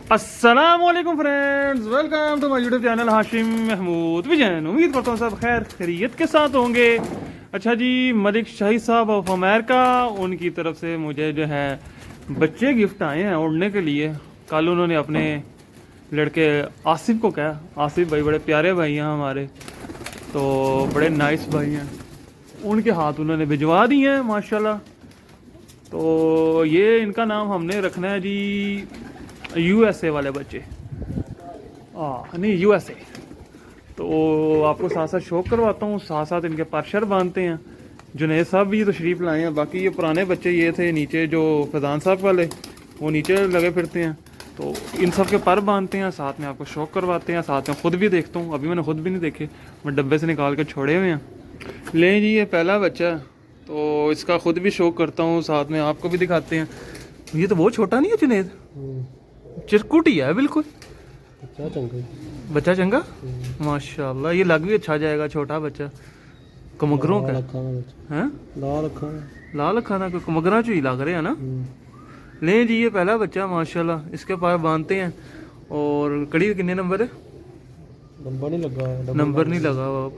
अस्सलामुअलैकुम friends, welcome to my YouTube channel Hashim Mahmood vision. उम्मीद करता हूँ सब खैर खैरियत के साथ होंगे। अच्छा जी, मलिक शाही साहब ऑफ अमेरिका, उनकी तरफ से मुझे जो है बच्चे गिफ्ट आए हैं उड़ने के लिए। कल उन्होंने अपने लड़के आसिफ को कहा, आसिफ भाई बड़े प्यारे भाई हैं हमारे, तो बड़े नाइस भाई हैं, उनके हाथ उन्होंने भिजवा दिए हैं माशाल्लाह। तो ये इनका नाम हमने रखना है जी यूएसए वाले बच्चे, नहीं यूएसए। तो आपको साथ साथ शौक करवाता हूँ, साथ साथ इनके परशर बांधते हैं। जुनेद साहब भी तशरीफ़ लाए हैं। बाकी ये पुराने बच्चे ये थे नीचे, जो फैज़ान साहब वाले वो नीचे लगे फिरते हैं, तो इन सब के पर बांधते हैं, साथ में आपको शौक करवाते हैं, साथ में ख़ुद भी देखता हूँ। अभी मैंने ख़ुद भी नहीं देखे, मैं डब्बे से निकाल के छोड़े हुए हैं। लें जी, ये पहला बच्चा है तो इसका ख़ुद भी शौक करता हूँ, साथ में आपको भी दिखाते हैं। ये तो बहुत छोटा नहीं है जुनेद, चिरकुट ही है बिल्कुल। बच्चा चंगा माशाल्लाह, ये लग भी अच्छा जाएगा। छोटा बच्चा कमगरों का है, लाल अखा ना कोई कमगरा चो ही लग रहे हैं ना। ले जी, ये पहला बच्चा माशाल्लाह, इसके पास बांधते हैं। और कड़ी कितने नंबर है? नंबर नहीं लगा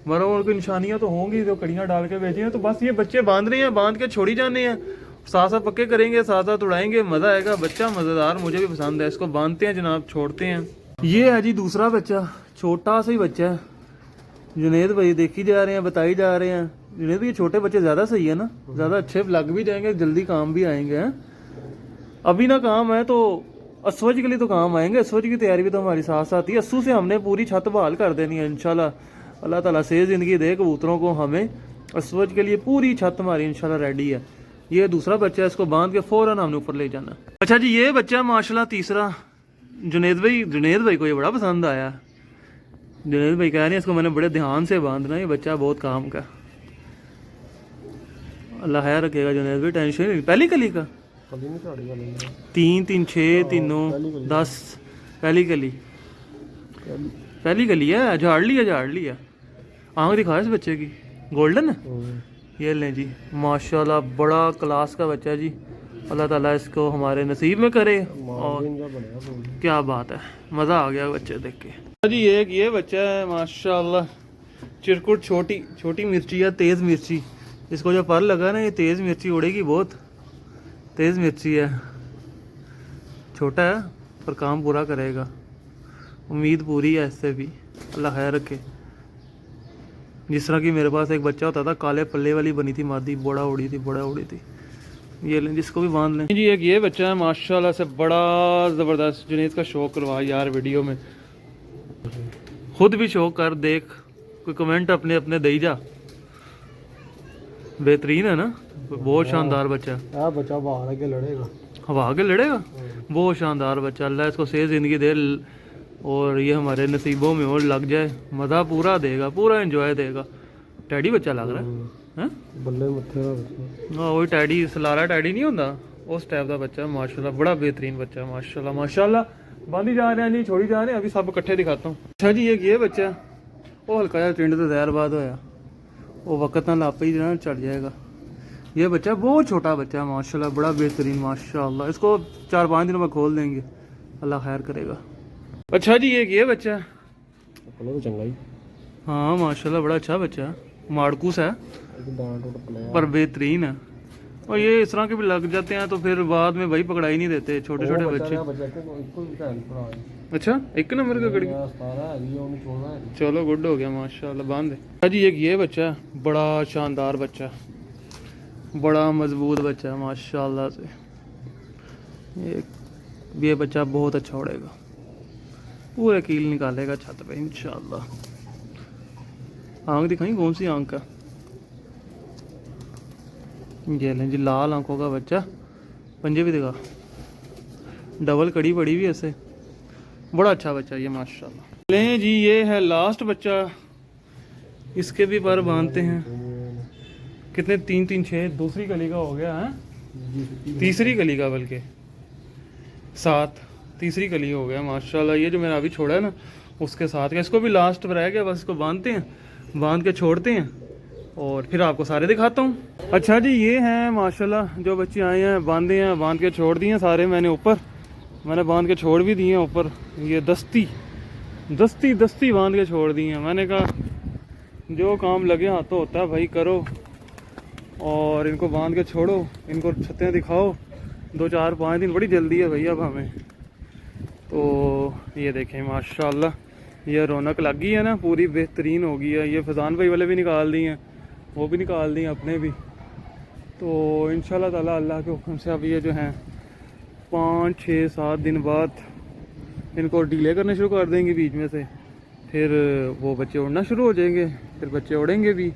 मरो, और कोई निशानियाँ तो होंगी जो कड़ियाँ डाल के भेजी हैं। तो बस ये बच्चे बांध रहे हैं, बांध के छोड़ी जाने हैं, साथ साथ पक्के करेंगे, साथ साथ उड़ाएंगे, मज़ा आएगा। बच्चा मज़ेदार, मुझे भी पसंद है। इसको बांधते हैं जनाब, छोड़ते हैं। ये है जी दूसरा बच्चा, छोटा सा ही बच्चा है। जुनेद भाई देखी जा रहे हैं, बताई जा रहे हैं। जुनेद भाई, ये छोटे बच्चे ज़्यादा सही है ना, ज़्यादा अच्छे लग भी जाएंगे, जल्दी काम भी आएंगे हैं। अभी ना काम है तो असवज के लिए तो काम आएंगे। असवज की तैयारी भी तो हमारी साथ साथ ही। अस्सू से हमने पूरी छत बहाल कर देनी है इंशाल्लाह। अल्लाह ताला से ज़िंदगी दे कबूतरों को हमें। असवज के लिए पूरी छत हमारी इंशाल्लाह रेडी है। ये दूसरा बच्चा है, इसको बांध के फौरन हमने ऊपर ले जाना। अच्छा जी, ये बच्चा माशाल्लाह तीसरा, जुनेद भाई को ये बड़ा पसंद आया। जुनेद भाई कह रहे हैं इसको मैंने बड़े ध्यान से बांधना, ये बच्चा बहुत काम का। अल्लाह खैर रखेगा जुनेद भाई, टेंशन नहीं। पहली कली का 3 6 तीनों 10, पहली कली है। झाड़ लिया। आँख दिखा इस बच्चे की, गोल्डन है। ये लें जी माशाल्लाह, बड़ा क्लास का बच्चा जी। अल्लाह ताला इसको हमारे नसीब में करे। और क्या बात है, मज़ा आ गया बच्चे देख के जी। एक ये बच्चा है माशाल्लाह, चिरकुट, छोटी मिर्ची है, तेज़ मिर्ची। इसको जो पर लगा ना, ये तेज़ मिर्ची उड़ेगी, बहुत तेज़ मिर्ची है। छोटा है पर काम पूरा करेगा, उम्मीद पूरी है इससे भी। अल्लाह खैर रखे। जिस तरह की मेरे पास एक बच्चा होता था, काले पल्ले वाली बनी थी मादी, बड़ा उड़ी थी। ये लें, जिसको भी बांध लें जी। एक ये बच्चा है माशाल्लाह से, बड़ा ज़बरदस्त। जुनेद का शौक करवा यार वीडियो में, खुद भी शौक कर, देख कोई कमेंट अपने दे जा। बेहतरीन है ना, बहुत शानदार बच्चा। बच्चा हवा के लड़ेगा, बहुत शानदार बच्चा। अल्लाह इसको सेहत ज़िंदगी दे, और ये हमारे नसीबों में और लग जाए, मज़ा पूरा देगा, पूरा एंजॉय देगा। टैडी बच्चा लग रहा है, बल्ले मत्थे दा बच्चा। हाँ, वही टैडी, सलारा टैडी नहीं होता, उस टाइप का बच्चा माशाल्लाह। बड़ा बेहतरीन बच्चा माशाल्लाह। बांधी जा रहे हैं जी, छोड़ी जा रहे हैं, अभी सब इकट्ठे दिखाता हूँ। अच्छा जी, एक ये बच्चा, वो हल्का जा टिंड तो ज़हरबाद होया, वो वक्त ना लापे ही ना चढ़ जाएगा। ये बच्चा बहुत छोटा बच्चा माशाल्लाह, बड़ा बेहतरीन माशाल्लाह। इसको 4-5 दिनों में खोल देंगे, अल्लाह खैर करेगा। अच्छा जी, एक ये बच्चा, तो चंगा ही। हाँ माशाल्लाह, बड़ा अच्छा बच्चा, माड़कूस है पर बेहतरीन है। और ये इस तरह के भी लग जाते हैं तो फिर बाद में भाई पकड़ाई नहीं देते, छोटे बच्चे। अच्छा, एक नंबर का कड़ी, चलो गुड हो गया माशाल्लाह, बांध दे। अच्छा जी, एक ये बच्चा, बड़ा शानदार बच्चा, बड़ा मजबूत बच्चा माशाल्लाह से। ये बच्चा बहुत अच्छा उड़ेगा, पूरे कील निकालेगा छत पे इंशाल्लाह। आँख दिखाई, कौन सी आँख का? ये लें जी, लाल आंखों का बच्चा, पंजे भी दिखा, डबल कड़ी पड़ी हुई ऐसे, बड़ा अच्छा बच्चा ये माशाल्लाह। लें जी, ये है लास्ट बच्चा, इसके भी पर बांधते हैं। कितने? 3 6, दूसरी कली का हो गया है, तीसरी कली का, बल्कि 7, तीसरी कली हो गया माशाल्लाह। ये जो मैंने अभी छोड़ा है ना, उसके साथ का, इसको भी लास्ट पर रह गया, बस इसको बांधते हैं, बांध के छोड़ते हैं और फिर आपको सारे दिखाता हूँ। अच्छा जी, ये हैं माशाल्लाह जो बच्चे आए हैं, बांधे हैं, बांध के छोड़ दिए हैं सारे मैंने ऊपर। मैंने बांध के छोड़ भी दिए हैं ऊपर, ये दस्ती दस्ती दस्ती बांध के छोड़ दिए हैं। मैंने कहा जो काम लगे हाथों होता है भाई करो, और इनको बांध के छोड़ो, इनको छतें दिखाओ। 2-4-5 दिन बड़ी जल्दी है भैया अब हमें। तो ये देखें माशाल्लाह, ये रौनक लग गई है ना, पूरी बेहतरीन हो गई है। ये फजान भाई वाले भी निकाल दिए हैं, वो भी निकाल दिए अपने भी। तो इंशाल्लाह ताला अल्लाह के हुक्म से अब ये जो हैं 5-6-7 दिन बाद इनको डीले करने शुरू कर देंगे बीच में से। फिर वो बच्चे उड़ना शुरू हो जाएंगे, फिर बच्चे उड़ेंगे भी,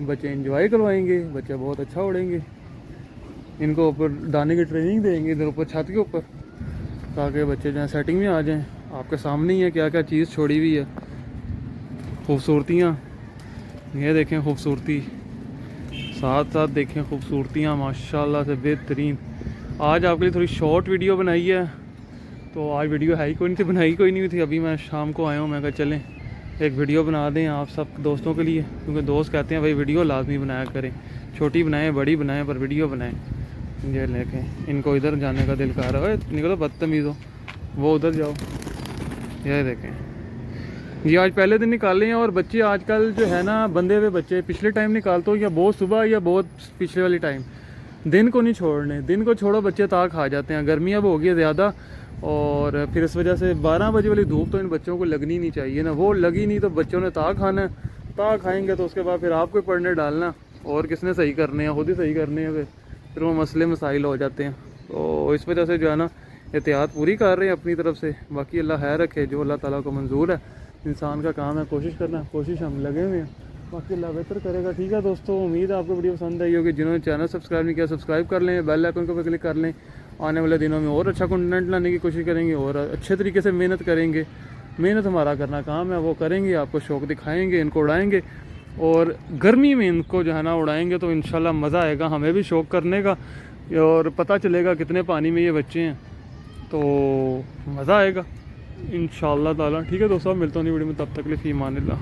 बच्चे एंजॉय करवाएंगे, बच्चे बहुत अच्छा उड़ेंगे। इनको ऊपर दाने की ट्रेनिंग देंगे इधर ऊपर छत के ऊपर, ताकि बच्चे जो है सेटिंग में आ जाएं। आपके सामने ही है क्या क्या चीज़ छोड़ी हुई है, खूबसूरतियाँ। ये देखें खूबसूरती, साथ साथ देखें खूबसूरतियाँ माशाल्लाह से बेहतरीन। आज आपके लिए थोड़ी शॉर्ट वीडियो बनाई है, तो आज वीडियो है ही कोई नहीं थी, बनाई कोई नहीं थी। अभी मैं शाम को आया हूँ, मैं कहा चलें एक वीडियो बना दें आप सब दोस्तों के लिए, क्योंकि दोस्त कहते हैं भाई वीडियो लाजमी बनाया करें, छोटी बनाएं बड़ी बनाएं पर वीडियो बनाएं। ये लेके इनको इधर जाने का दिल कर रहा है, निकलो बदतमीज़ हो, वो उधर जाओ। ये देखें ये आज पहले दिन निकाले हैं। और बच्चे आजकल जो है ना बंदे हुए बच्चे पिछले टाइम निकालते हो, या बहुत सुबह या बहुत पिछले वाली टाइम, दिन को नहीं छोड़ने। दिन को छोड़ो बच्चे ताक खा जाते हैं। गर्मी अब हो गई है ज़्यादा, और फिर इस वजह से 12 बजे वाली धूप तो इन बच्चों को लगनी नहीं चाहिए ना, वो लगी नहीं तो बच्चों ने ताक खाना है। ताक खाएंगे तो उसके बाद फिर आपको पढ़ने डालना, और किसने सही करने हैं, खुद ही सही करने हैं। फिर वो मसले मसाइल हो जाते हैं। तो इस वजह से जो है ना एहतियात पूरी कर रहे हैं अपनी तरफ से। बाकी अल्लाह खैर रखे, जो अल्लाह ताला को मंजूर है। इंसान का काम है कोशिश करना, कोशिश हम लगे हुए हैं, बाकी अल्लाह बेहतर करेगा। ठीक है दोस्तों, उम्मीद है आपको वीडियो पसंद आई होगी। जिन्होंने चैनल सब्सक्राइब नहीं किया सब्सक्राइब कर लें, बेल आइकन को क्लिक कर लें। आने वाले दिनों में और अच्छा कंटेंट लाने की कोशिश करेंगे, और अच्छे तरीके से मेहनत करेंगे। मेहनत हमारा करना काम है, वो करेंगे, आपको शौक़ दिखाएंगे, इनको उड़ाएंगे। और गर्मी में इनको जो है ना उड़ाएंगे तो इंशाल्लाह मज़ा आएगा, हमें भी शौक़ करने का, और पता चलेगा कितने पानी में ये बच्चे हैं, तो मज़ा आएगा इंशाल्लाह ताला। ठीक है दोस्तों, मिलता हूँ नई वीडियो में, तब तक के लिए फ़ी अमान अल्लाह।